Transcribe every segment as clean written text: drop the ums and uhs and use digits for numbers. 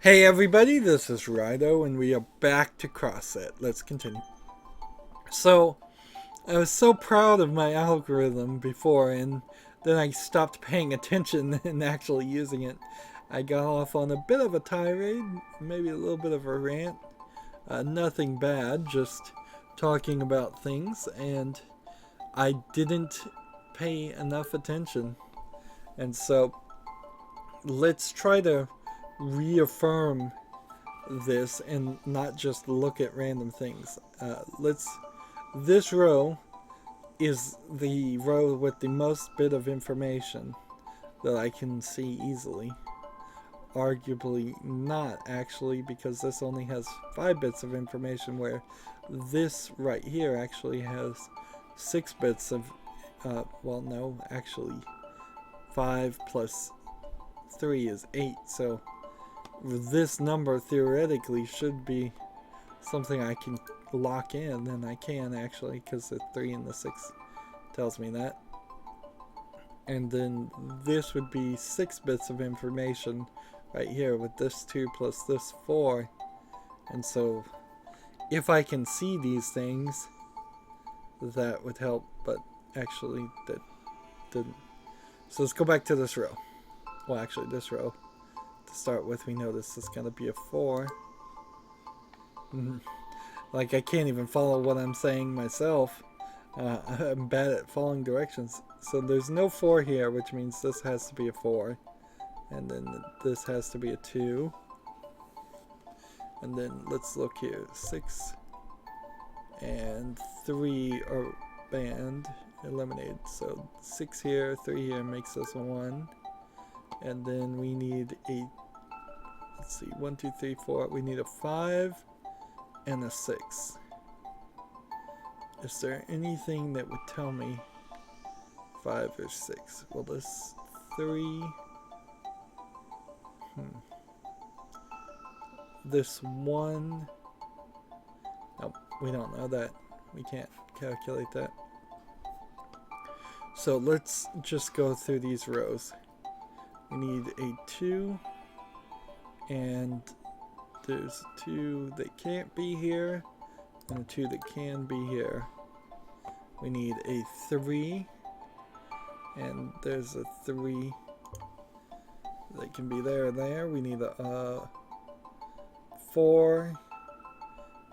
Hey everybody, this is Rydo and we are back to CrossFit. Let's continue. So, I was so proud of my algorithm before and then I stopped paying attention and actually using it. I got off on a bit of a tirade, maybe a little bit of a rant. Nothing bad, just talking about things, and I didn't pay enough attention. And so, let's try to reaffirm this and not just look at random things. This row is the row with the most bit of information that I can see easily. Arguably not, actually, because this only has 5 bits of information, where this right here actually has 6 bits of, well, no, actually 5 plus 3 is 8, so this number theoretically should be something I can lock in, and I can actually, because the 3 and the 6 tells me that. And then this would be 6 bits of information right here with this 2 plus this 4. And so if I can see these things, that would help, but actually that didn't. So let's go back to this row. Well, actually this row. To start with, we know this is going to be a 4. Like, I can't even follow what I'm saying myself. I'm bad at following directions. So there's no 4 here, which means this has to be a 4. And then this has to be a 2. And then let's look here. 6 and 3 are banned, eliminated. So 6 here, 3 here makes us a 1. And then we need a, let's see, 1, 2, 3, 4. We need a 5 and a 6. Is there anything that would tell me 5 or 6? Well, this 3. This 1. Nope, we don't know that. We can't calculate that. So let's just go through these rows. We need a 2, and there's 2 that can't be here, and a 2 that can be here. We need a 3, and there's a 3 that can be there and there. We need a 4,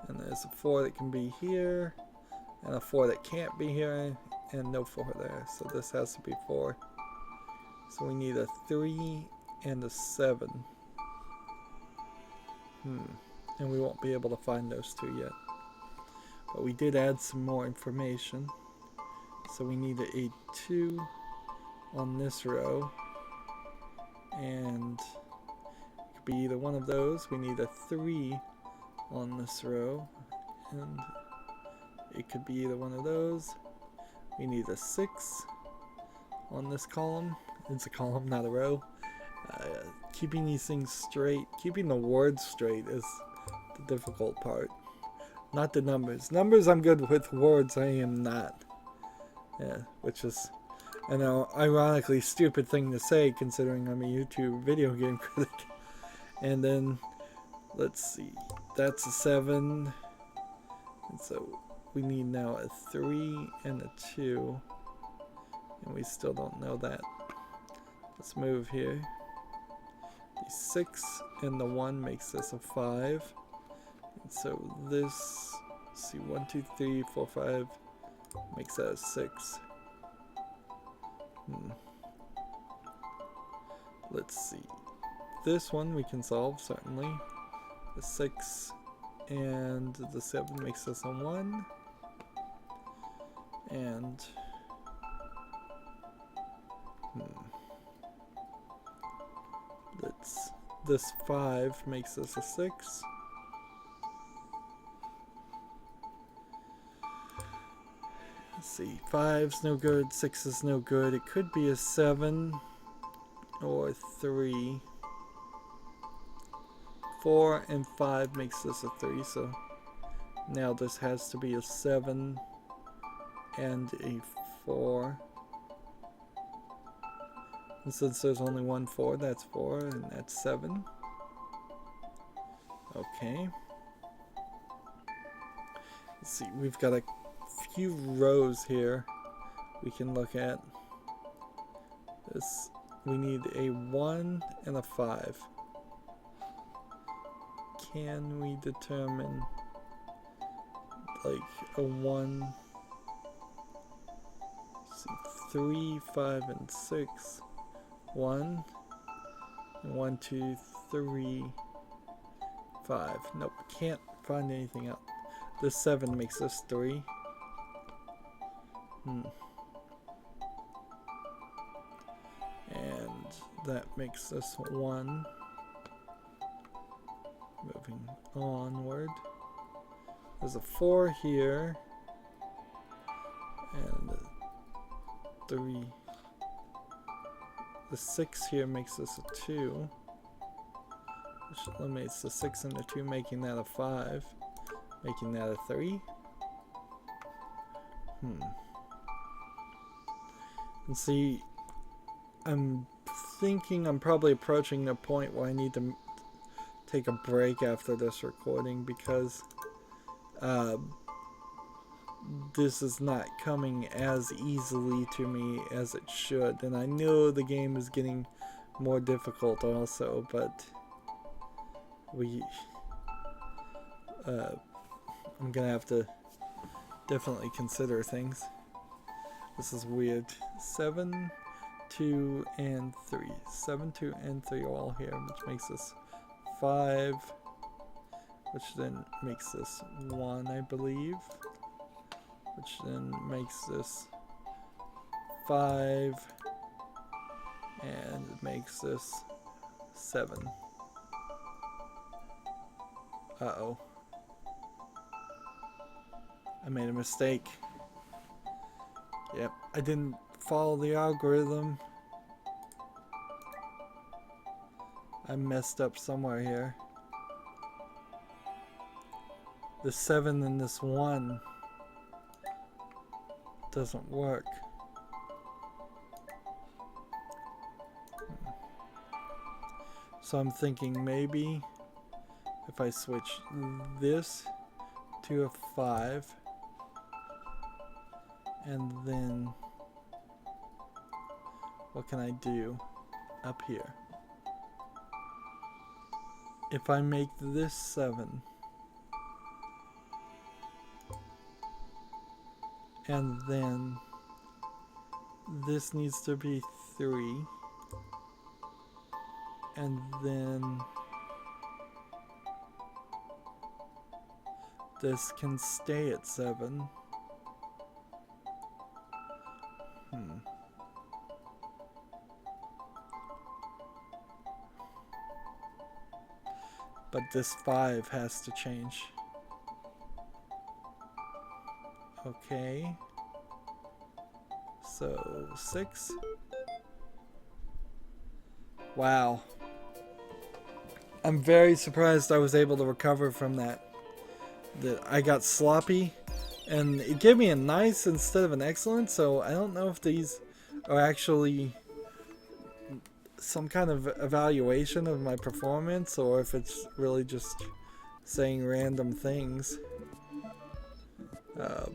and there's a 4 that can be here, and a 4 that can't be here, and no 4 there. So this has to be 4. So we need a 3 and a 7. And we won't be able to find those 2 yet. But we did add some more information. So we need a 2 on this row. And it could be either one of those. We need a 3 on this row. And it could be either one of those. We need a 6 on this column. It's a column, not a row. Keeping these things straight, keeping the words straight is the difficult part. Not the numbers. Numbers I'm good with, words I am not. Yeah, which is an ironically stupid thing to say considering I'm a YouTube video game critic. And then, let's see, that's a 7. And so we need now a 3 and a 2. And we still don't know that. Let's move here. The 6 and the 1 makes this a 5. And so this, let's see, 1, 2, 3, 4, 5 makes that a 6. Let's see. This one we can solve, certainly. The 6 and the 7 makes this a 1. And this 5 makes this a 6. Let's see, 5's no good, 6 is no good. It could be a 7 or 3. 4 and 5 makes this a 3, so now this has to be a 7 and a 4. And since there's only one 4, that's 4, and that's 7. Okay. Let's see, we've got a few rows here we can look at. This, we need a 1 and a 5. Can we determine like a 1? Let's see, 3, 5, and 6. 1, 1, 2, 3, 5. Nope, can't find anything else. This 7 makes this 3. And that makes this 1. Moving onward. There's a 4 here. And a 3. The 6 here makes this a 2. Which eliminates the 6 and the 2, making that a 5. Making that a 3. And see, I'm thinking I'm probably approaching the point where I need to take a break after this recording, because this is not coming as easily to me as it should. And I know the game is getting more difficult also, but I'm gonna have to definitely consider things. This is weird. 7, 2, and 3. 7, 2, and 3 are all here, which makes this 5, which then makes this 1, I believe, which then makes this 5, and it makes this 7. Uh-oh. I made a mistake. Yep, I didn't follow the algorithm. I messed up somewhere here. The 7 and this 1 doesn't work. So I'm thinking maybe if I switch this to a 5, and then what can I do up here? If I make this 7 and then this needs to be 3, and then this can stay at 7. But this 5 has to change. Okay. So 6. Wow. I'm very surprised I was able to recover from that. That I got sloppy, and it gave me a nice instead of an excellent, so I don't know if these are actually some kind of evaluation of my performance, or if it's really just saying random things. I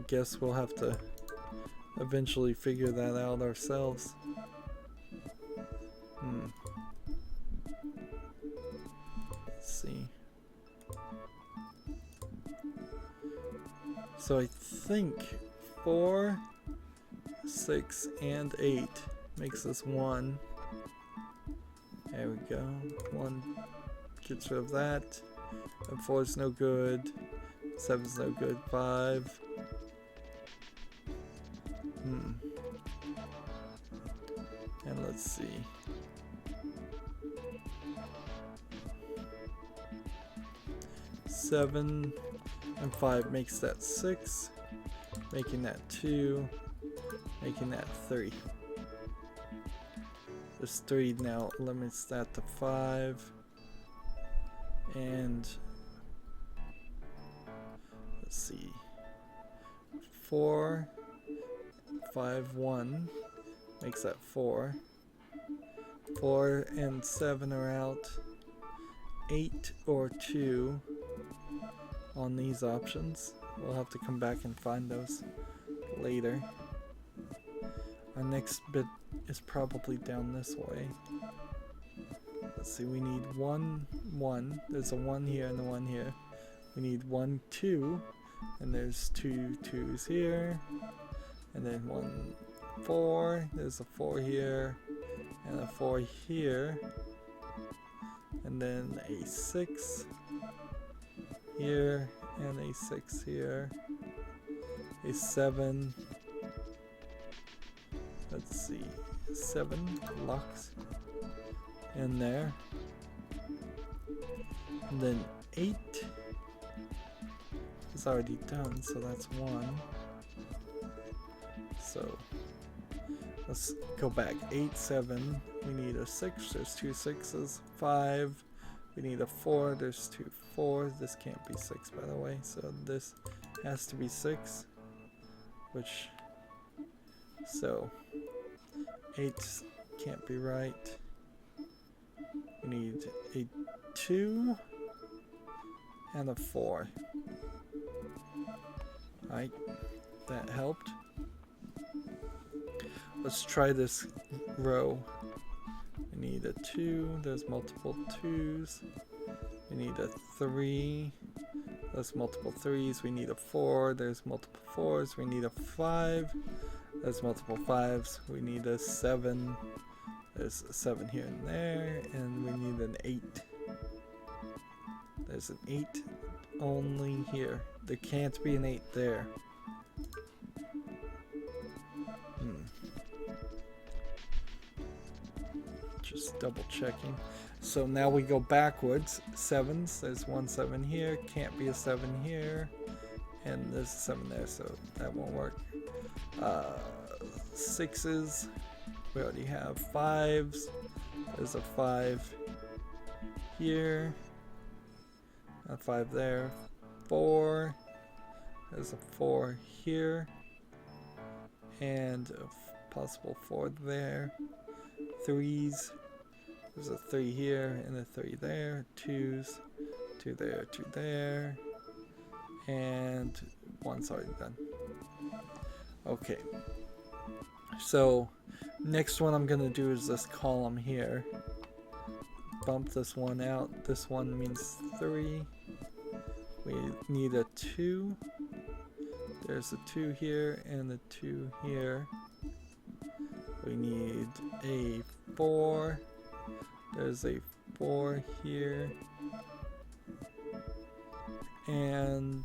guess we'll have to eventually figure that out ourselves. Let's see. So I think 4, 6, and 8 makes this 1. There we go. 1 gets rid of that. And 4 is no good. 7 is no good. 5. And let's see. 7 and 5 makes that 6. Making that 2. Making that 3. This 3 now limits that to 5. And let's see. 4, 5, 1 makes that 4. 4 and 7 are out. 8 or 2 on these options. We'll have to come back and find those later. Our next bit is probably down this way. Let's see, we need 1, 1. There's a 1 here and a 1 here. We need 1, 2. And there's 2 2s here. And then 1, 4. There's a 4 here. And a 4 here. And then a 6 here. And a 6 here. A 7. Let's see. 7 locks in there. And then 8 is already done, so that's 1. So let's go back. 8, 7. We need a 6. There's 2 6s. 5. We need a 4. There's 2 4s. This can't be 6, by the way. So this has to be 6. Which, so 8 can't be right. We need a 2 and a 4. Alright, that helped. Let's try this row. We need a 2, there's multiple 2s. We need a 3, there's multiple 3s. We need a 4, there's multiple 4s. We need a 5, there's multiple 5s. We need a 7, there's a 7 here and there. And we need an 8. There's an 8 only here. There can't be an 8 there. Just double checking. So now we go backwards. 7s, there's 1 7 here, can't be a 7 here, and there's a 7 there, so that won't work. 6s, we already have. 5s, there's a 5 here, a 5 there. 4, there's a 4 here, and a possible 4 there. 3s, there's a 3 here and a 3 there. 2s, 2 there, 2 there, and 1's already done. Okay, so next one I'm gonna do is this column here. Bump this one out. This one means 3. We need a 2. There's a 2 here and a 2 here. We need a 4. There's a 4 here. And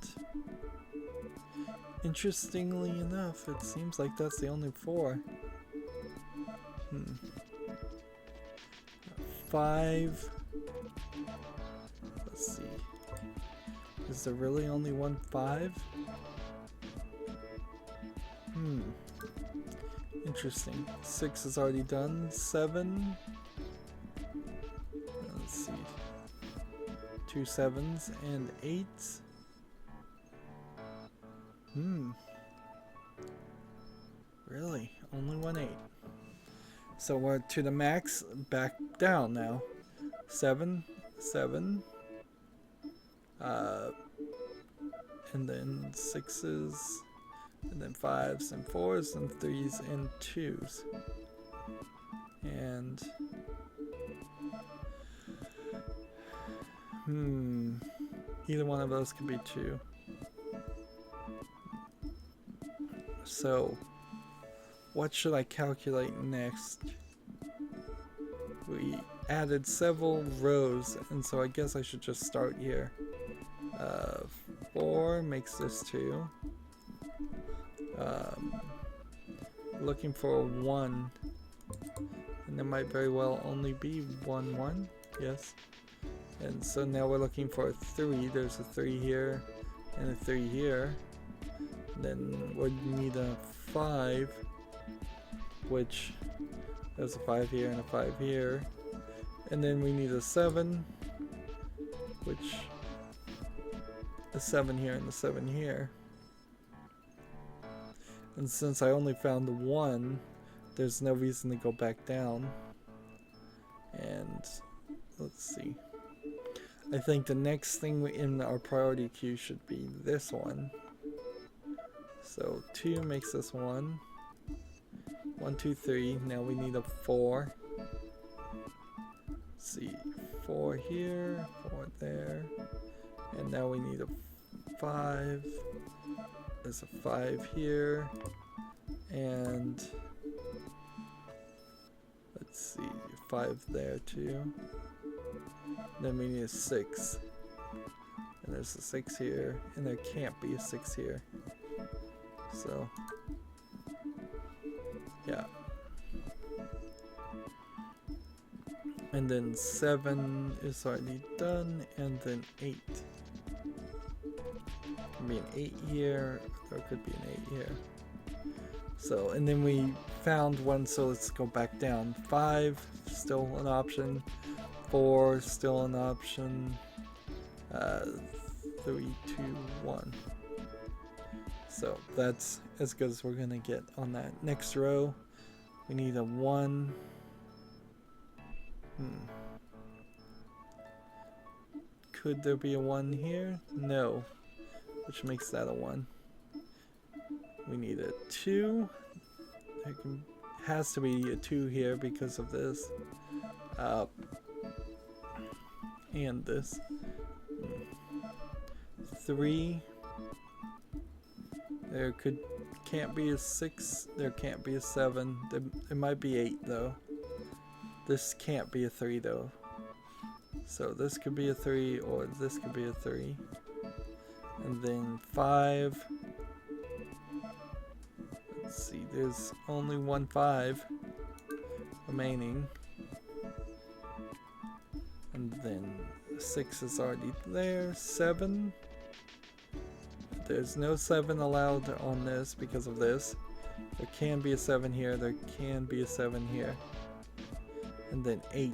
interestingly enough, it seems like that's the only 4. 5. Let's see. Is there really only one 5? Interesting. 6 is already done. 7. Let's see. 2 7s and 8s. Really? Only one 8. So we're to the max, back down now. 7, 7. And then 6s. And then 5s and 4s and 3s and 2s. And either one of those could be 2. So what should I calculate next? We added several rows, and so I guess I should just start here. 4 makes this 2. Looking for a 1, and there might very well only be 1 1. Yes. And so now we're looking for a 3. There's a 3 here and a 3 here. Then we need a 5, which there's a 5 here and a 5 here. And then we need a 7, which a 7 here and a 7 here. And since I only found the 1, there's no reason to go back down. And let's see. I think the next thing in our priority queue should be this one. So 2 makes this 1. 1, 2, 3. Now we need a 4. Let's see. 4 here, 4 there. And now we need a 5. There's a 5 here. And let's see, 5 there too. Then we need a 6. And there's a 6 here. And there can't be a 6 here. So, yeah. And then 7 is already done. And then 8. Could be an 8 here. Or it could be an 8 here. So, and then we found one, so let's go back down. 5, still an option. 4, still an option. 3, 2, 1. So that's as good as we're gonna get on that. Next row, we need a 1. Could there be a 1 here? No, which makes that a 1. We need a 2. There has to be a 2 here because of this. And this. 3. There can't be a 6. There can't be a 7. There might be 8 though. This can't be a 3 though. So this could be a 3 or this could be a 3. And then 5. Let's see, there's only 1 5 remaining. And then 6 is already there. 7. There's no 7 allowed on this because of this. There can be a 7 here. There can be a 7 here. And then 8.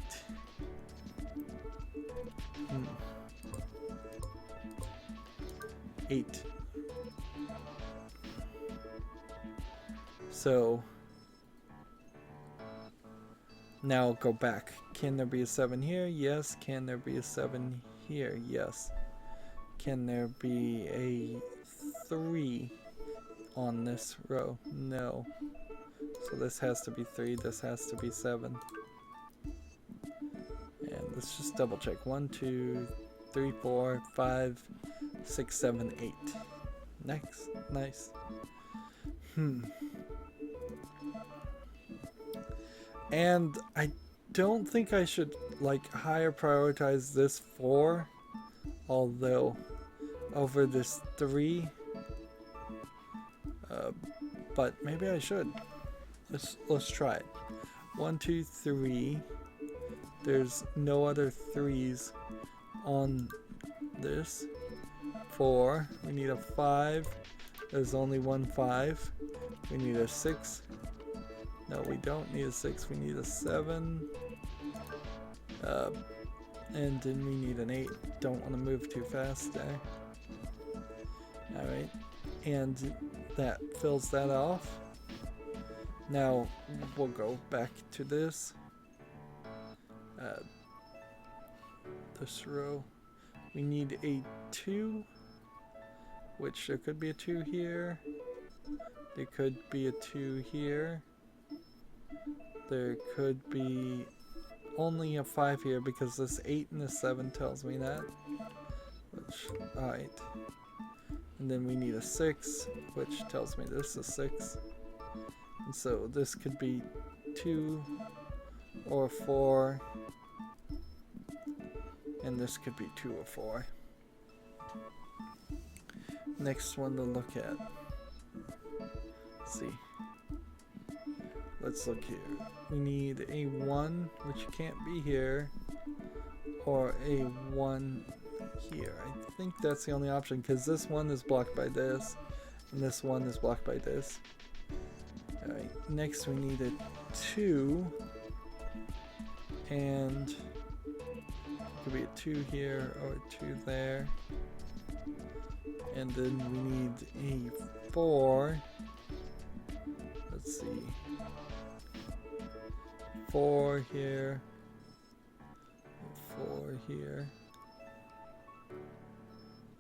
8. So now go back. Can there be a 7 here? Yes. Can there be a 7 here? Yes. Can there be a 3 on this row? No. So this has to be 3. This has to be 7. And let's just double check. 1, 2, 3, 4, 5, 6, 7, 8. Next. Nice. And I don't think I should like higher prioritize this 4, although over this 3, but maybe I should. Let's try it. 1, 2, 3. There's no other 3s on this. 4. We need a 5. There's only 1 5. We need a 6. No, we don't need a 6. We need a 7. And then we need an 8. Don't want to move too fast there. Alright. And that fills that off. Now we'll go back to this. This row. We need a 2. Which there could be a 2 here. There could be a 2 here. There could be only a 5 here because this 8 and the 7 tells me that. Alright. And then we need a 6, which tells me this is 6. And so this could be 2 or 4. And this could be 2 or 4. Next one to look at. Let's see. Let's look here. We need a 1, which can't be here, or a 1 here. I think that's the only option because this one is blocked by this, and this one is blocked by this. Alright, next we need a 2, and it could be a 2 here or a 2 there. And then we need a 4. Let's see. 4 here. 4 here.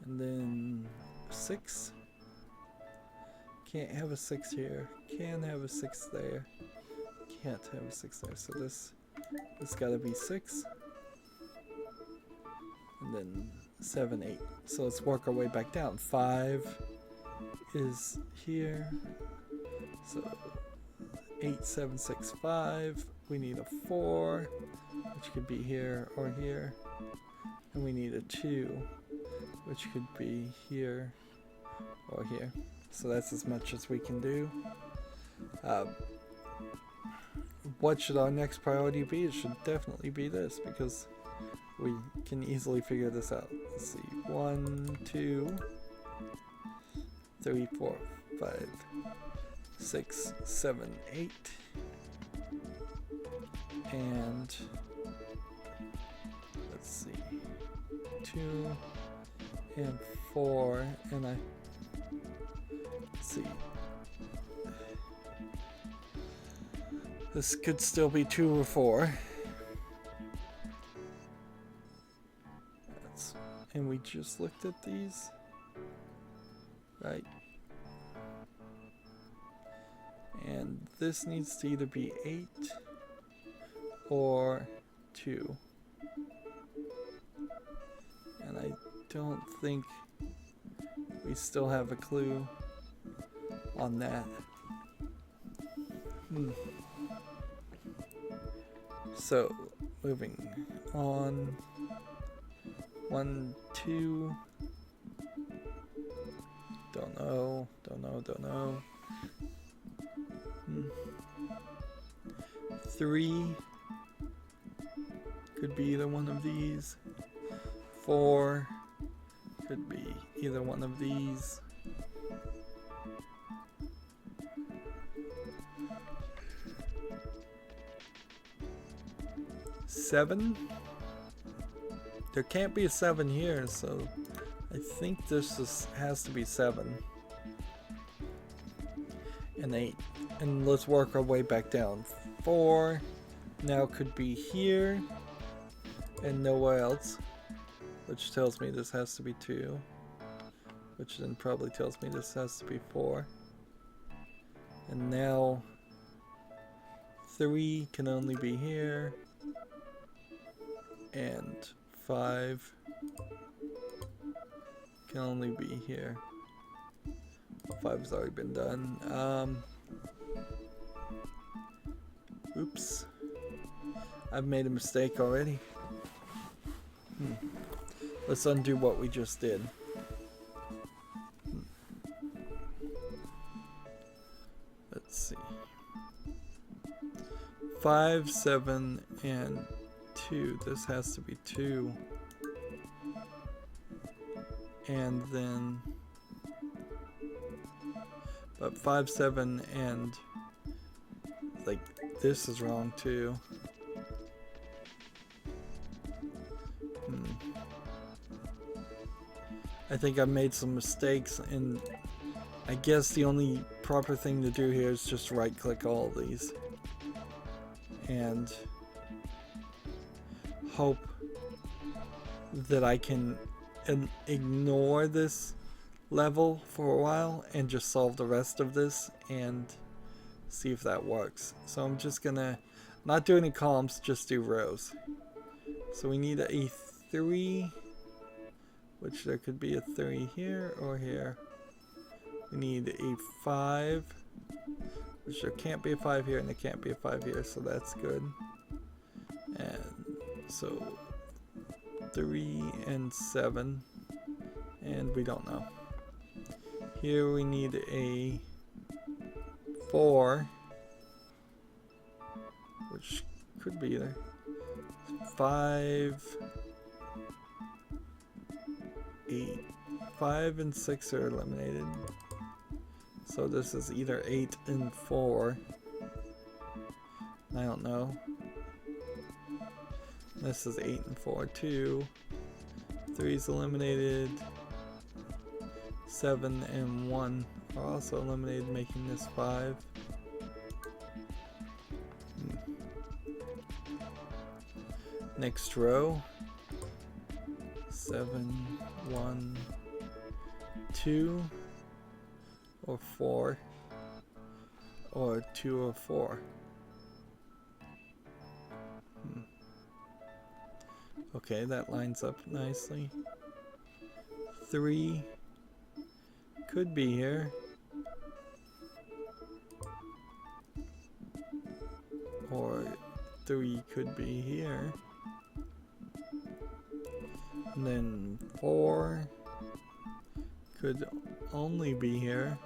And then 6. Can't have a 6 here. Can have a 6 there. Can't have a 6 there. So this gotta be 6. And then 7, 8. So let's work our way back down. 5 is here. So 8, 7, 6, 5. We need a 4, which could be here or here. And we need a 2, which could be here or here. So that's as much as we can do. What should our next priority be? It should definitely be this, because we can easily figure this out. Let's see. 1, 2, 3, 4, 5, 6, 7, 8. And let's see. 2 and 4. And let's see. This could still be 2 or 4. And we just looked at these, right? And this needs to either be 8 or 2. And I don't think we still have a clue on that. So, moving on. 1, 2. Don't know. 3 could be either one of these. 4 could be either one of these. 7. There can't be a 7 here, so I think this has to be 7. And 8. And let's work our way back down. 4 now could be here and nowhere else, which tells me this has to be 2, which then probably tells me this has to be 4. And now 3 can only be here, and 5 can only be here. 5 has already been done. Oops. I've made a mistake already. Let's undo what we just did. Let's see. 5, 7, and 2. This has to be 2. And then... But 5, 7, and... Like, this is wrong too. I think I made some mistakes, and I guess the only proper thing to do here is just right click all of these and hope that I can ignore this level for a while and just solve the rest of this and see if that works. So I'm just gonna not do any columns, just do rows. So we need a 3, which there could be a 3 here or here. We need a 5, which there can't be a 5 here and there can't be a 5 here, so that's good. And so 3 and 7, and we don't know. Here we need a 4, which could be either 5, 8. 5 and 6 are eliminated. So this is either 8 and 4. I don't know. This is 8 and 4 too. 3 is eliminated. 7 and 1 are also eliminated, making this 5. Next row. 7, 1, 2, or 4, or 2 or 4. Okay, that lines up nicely. 3 could be here. Or 3 could be here. And then 4 could only be here.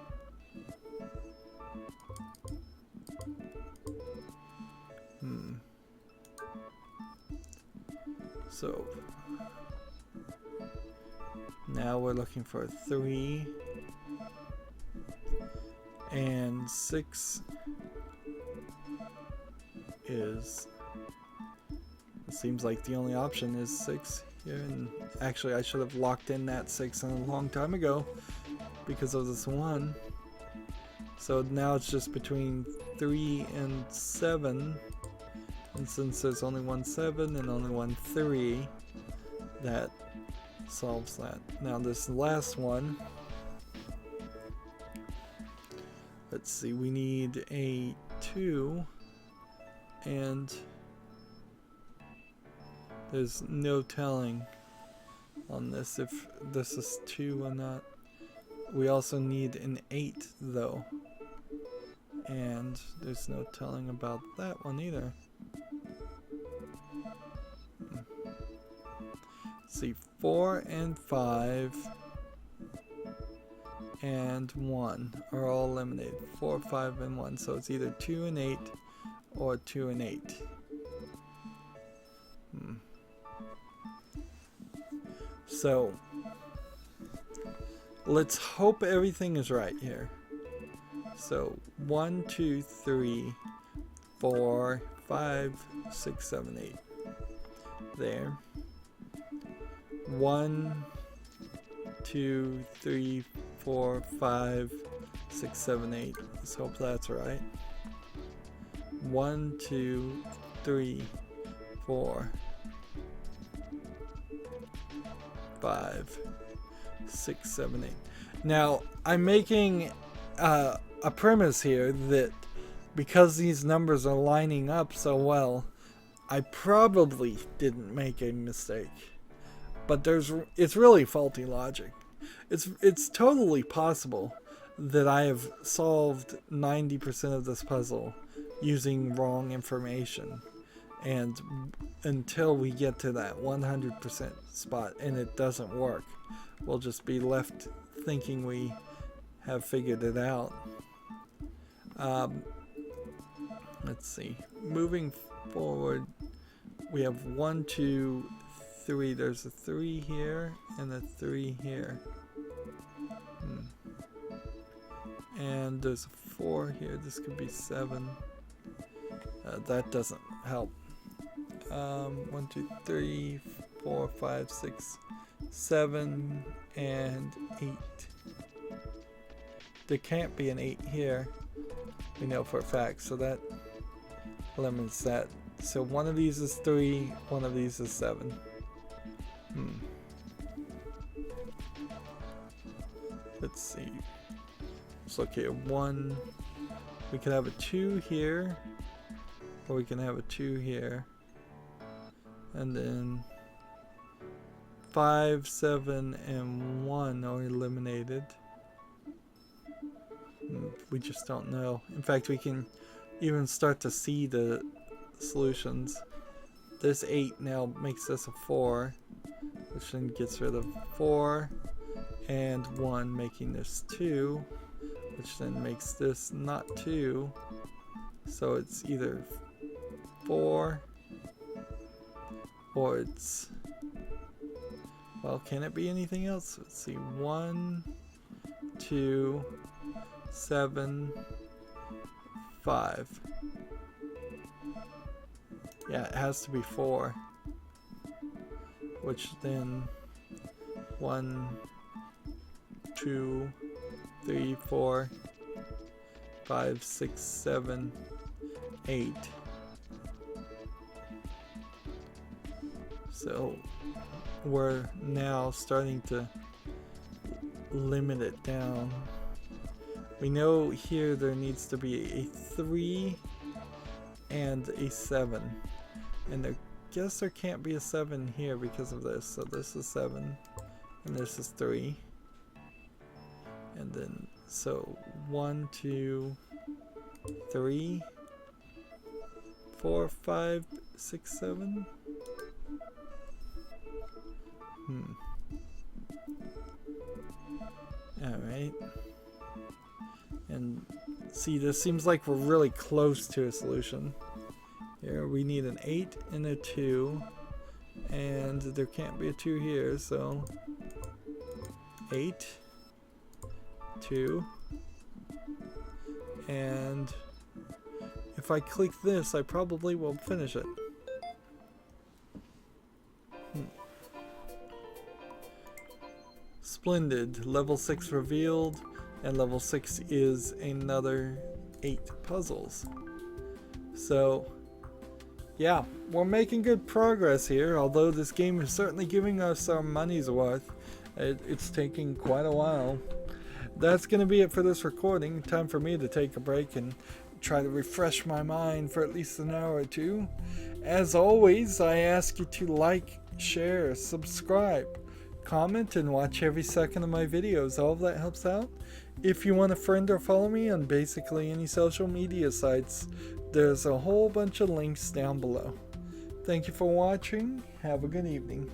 So now we're looking for 3 and 6 is, it seems like the only option is 6 here. And actually I should have locked in that 6 a long time ago because of this 1. So now it's just between 3 and 7. And since there's only one 7 and only one 3, that solves that. Now this last one, let's see, we need a 2, and there's no telling on this if this is 2 or not. We also need an 8 though, and there's no telling about that one either. See, 4 and 5 and 1 are all eliminated. 4, 5, and 1. So it's either 2 and 8 or 2 and 8. So let's hope everything is right here. So 1, 2, 3, 4, 5, 6, 7, 8. There. 1, 2, 3, 4, 5, 6, 7, 8. Let's hope that's right. 1, 2, 3, 4, 5, 6, 7, 8. Now, I'm making a premise here that because these numbers are lining up so well, I probably didn't make a mistake. But it's really faulty logic. It's totally possible that I have solved 90% of this puzzle using wrong information, and until we get to that 100% spot and it doesn't work, we'll just be left thinking we have figured it out. Let's see. Moving forward, we have 1, 2, 3. There's a 3 here and a 3 here. And there's a 4 here. This could be 7. That doesn't help. 1, 2, 3, 4, 5, 6, 7, and 8. There can't be an 8 here. We know for a fact, so that eliminates that. So one of these is 3, one of these is 7. Let's see. Let's look here. 1. We could have a 2 here, or we can have a 2 here. And then 5, 7, and 1 are eliminated. We just don't know. In fact, we can even start to see the solutions. This 8 now makes this a 4, which then gets rid of 4 and 1, making this 2, which then makes this not 2. So it's either 4 or it's, well, can it be anything else? Let's see. 1, 2, 7, 5. Yeah, it has to be 4. Which then 1, 2, 3, 4, 5, 6, 7, 8. So we're now starting to limit it down. We know here there needs to be a 3 and a 7. And I guess there can't be a 7 here because of this. So this is 7 and this is 3. And then, so 1, 2, 3, 4, 5, 6, 7. Alright. And see, this seems like we're really close to a solution. Here we need an 8 and a 2. And there can't be a 2 here, so 8, 2. And if I click this, I probably will finish it. Splendid. Level 6 revealed, and level 6 is another 8 puzzles. So, yeah, we're making good progress here, although this game is certainly giving us our money's worth. It's taking quite a while. That's going to be it for this recording. Time for me to take a break and try to refresh my mind for at least an hour or two. As always, I ask you to like, share, subscribe, comment, and watch every second of my videos. All of that helps out. If you want to friend or follow me on basically any social media sites, there's a whole bunch of links down below. Thank you for watching. Have a good evening.